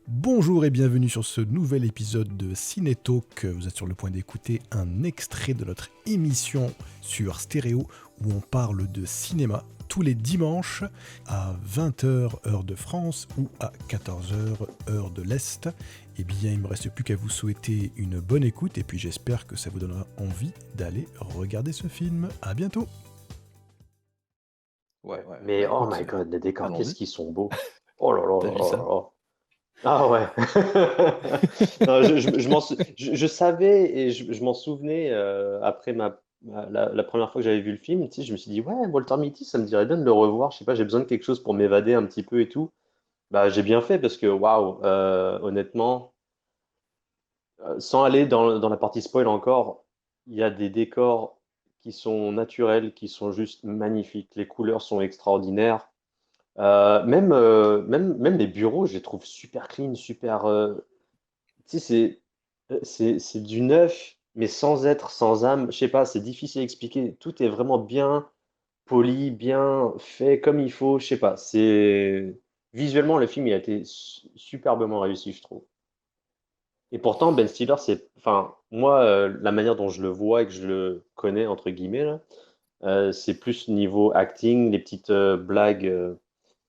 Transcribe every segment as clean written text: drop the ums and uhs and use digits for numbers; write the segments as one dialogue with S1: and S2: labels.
S1: Bonjour et bienvenue sur ce nouvel épisode de Cinétalk. Vous êtes sur le point d'écouter un extrait de notre émission sur Stéréo où on parle de cinéma tous les dimanches à 20h heure de France ou à 14h heure de l'Est. Eh bien, il ne me reste plus qu'à vous souhaiter une bonne écoute et puis j'espère que ça vous donnera envie d'aller regarder ce film. À bientôt. Ouais,
S2: Mais
S1: bah
S2: oh
S1: écoute,
S2: my god, les décors, qu'est-ce
S1: allons-y.
S2: qu'ils sont beaux. Oh là là
S1: T'as
S2: là
S1: vu
S2: là
S1: ça?
S2: là. Ah ouais. Non, je savais et je m'en souvenais après la première fois que j'avais vu le film. Tu sais, je me suis dit, ouais, Walter Mitty, ça me dirait bien de le revoir. Je sais pas, j'ai besoin de quelque chose pour m'évader un petit peu et tout. Bah, j'ai bien fait parce que, waouh, honnêtement, sans aller dans la partie spoil encore, il y a des décors qui sont naturels, qui sont juste magnifiques. Les couleurs sont extraordinaires. Même les bureaux, je les trouve super clean, super. Tu sais, c'est du neuf, mais sans être sans âme. Je sais pas, c'est difficile à expliquer. Tout est vraiment bien poli, bien fait comme il faut. Je sais pas. Visuellement, le film il a été superbement réussi, je trouve. Et pourtant, Ben Stiller, enfin, moi, la manière dont je le vois et que je le connais entre guillemets là, c'est plus niveau acting, les petites blagues.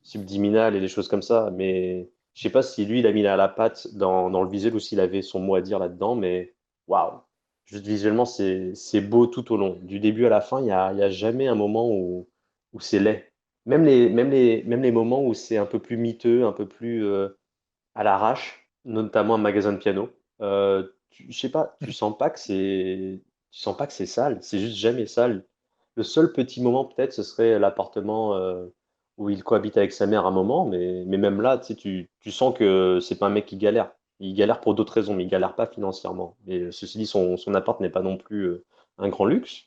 S2: Subliminal et des choses comme ça. Mais je sais pas si lui, il a mis la patte dans le visuel ou s'il avait son mot à dire là-dedans. Mais waouh! Juste visuellement, c'est beau tout au long. Du début à la fin, il y a jamais un moment où c'est laid. Même les moments où c'est un peu plus miteux, un peu plus à l'arrache, notamment un magasin de piano. Je sais pas, tu sens pas que c'est sale. C'est juste jamais sale. Le seul petit moment peut-être, ce serait l'appartement où il cohabite avec sa mère un moment, mais même là, tu sais, tu sens que c'est pas un mec qui galère. Il galère pour d'autres raisons, mais il galère pas financièrement. Et ceci dit, son appart n'est pas non plus un grand luxe.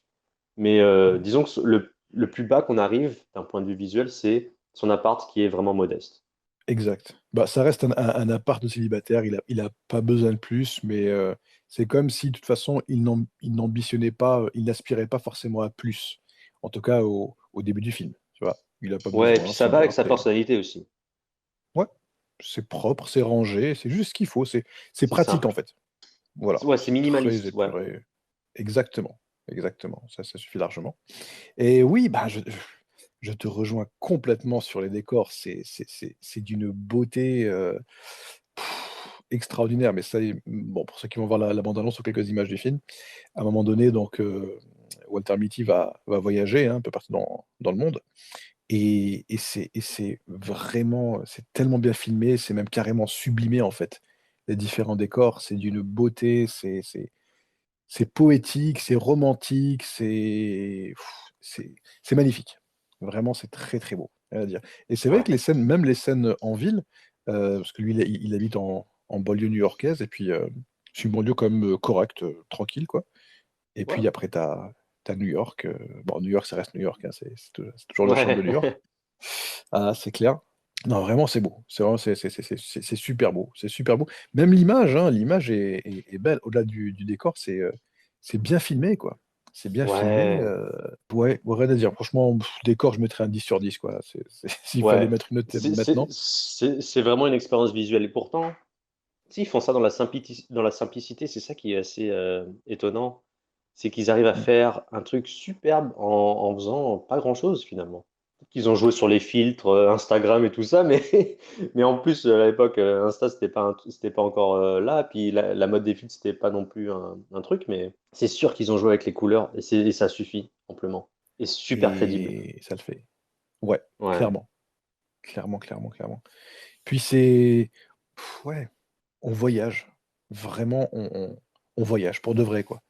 S2: Mais disons que le plus bas qu'on arrive d'un point de vue visuel, c'est son appart qui est vraiment modeste.
S1: Exact. Bah, ça reste un appart de célibataire, il a pas besoin de plus, mais c'est comme si, de toute façon, il n'ambitionnait pas, il n'aspirait pas forcément à plus. En tout cas, au début du film, tu vois. Il a pas
S2: Ouais, et puis
S1: besoin,
S2: ça
S1: c'est
S2: va avec
S1: bien.
S2: sa personnalité aussi.
S1: Ouais, c'est propre, c'est rangé, c'est juste ce qu'il faut, c'est
S2: C'est
S1: pratique, en
S2: simple.
S1: fait. Voilà,
S2: Ouais, c'est
S1: c'est très
S2: minimaliste, ouais.
S1: épuré. Exactement, exactement, ça suffit largement. Et oui, bah, je te rejoins complètement sur les décors, c'est d'une beauté, extraordinaire, mais ça y est, bon, pour ceux qui vont voir la bande-annonce ou quelques images du film, à un moment donné, donc, Walter Mitty va voyager, hein, un peu partout dans le monde et c'est vraiment, c'est tellement bien filmé, c'est même carrément sublimé, en fait. Les différents décors, c'est d'une beauté, c'est poétique, c'est romantique, c'est magnifique. Vraiment, c'est très, très beau, rien à dire. Et c'est vrai
S2: Ouais.
S1: que même les scènes en ville, parce que lui, il habite en banlieue new-yorkaise et puis, c'est une banlieue quand même, correcte, tranquille, quoi. Et
S2: Ouais.
S1: puis après tu as New York, bon, New York, ça reste New York, hein, c'est toujours le charme de New York.
S2: Ouais.
S1: Ah, c'est clair. Non, vraiment, c'est beau. C'est vraiment c'est super beau, c'est super beau. Même l'image, hein, l'image est belle. Au-delà du décor, c'est bien filmé, quoi. C'est bien filmé,
S2: Ouais.
S1: ouais, ouais, rien à dire. Franchement, décor, je mettrais un 10 sur 10, quoi. S'il fallait
S2: Ouais.
S1: mettre une note
S2: C'est c'est-
S1: maintenant.
S2: c'est- c'est vraiment une expérience visuelle. Et pourtant, si, ils font ça dans la simplicité, c'est ça qui est assez étonnant. C'est qu'ils arrivent à
S1: Mmh.
S2: faire un truc superbe en faisant pas grand-chose finalement. Peut-être qu'ils ont joué sur les filtres, Instagram et tout ça, mais, mais en plus, à l'époque, Insta, c'était pas encore là. Puis la mode des filtres, c'était pas non plus un truc, mais c'est sûr qu'ils ont joué avec les couleurs et ça suffit amplement. Et super crédible.
S1: Et ça le fait. Ouais,
S2: Ouais.
S1: clairement. Clairement, clairement, clairement. Puis c'est ouais, on voyage. Vraiment, on voyage pour de vrai, quoi.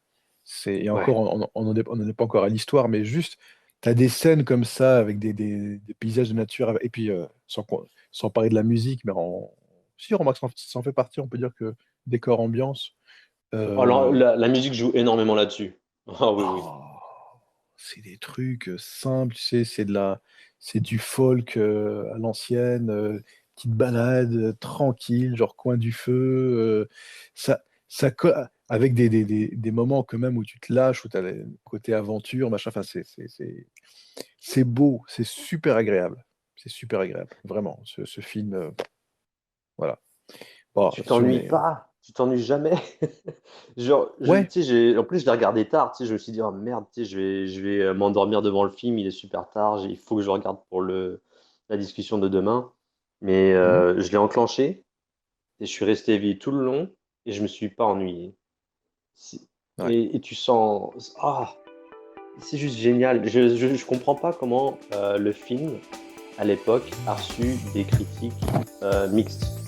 S1: Et encore,
S2: Ouais.
S1: on n'en est pas encore à l'histoire, mais juste, tu as des scènes comme ça avec des paysages de nature, et puis, sans parler de la musique, mais si, remarque, ça en fait partie, on peut dire que décor, ambiance.
S2: Alors,
S1: euh,
S2: la musique joue énormément là-dessus. Ah oui, oui.
S1: oh, c'est des trucs simples, tu sais, c'est du folk à l'ancienne, petite balade tranquille, genre coin du feu. Avec des moments quand même où tu te lâches, où tu as le côté aventure, machin. Enfin, c'est beau, c'est super agréable. C'est super agréable, vraiment. Ce film, voilà.
S3: Bon,
S2: Tu
S3: attention,
S2: t'ennuies
S3: mais
S2: pas, tu t'ennuies jamais. Genre,
S3: ouais.
S2: tu sais, en plus, je l'ai regardé tard, tu sais, je me suis dit, oh merde, tu sais, je vais m'endormir devant le film, il est super tard, il faut que je regarde pour la discussion de demain. Mais
S3: Mhm.
S2: je l'ai enclenché et je suis resté éveillé tout le long et je me suis pas ennuyé. C'est-
S3: Ouais.
S2: Et tu sens, c'est juste génial. Je comprends pas comment le film, à l'époque, a reçu des critiques mixtes.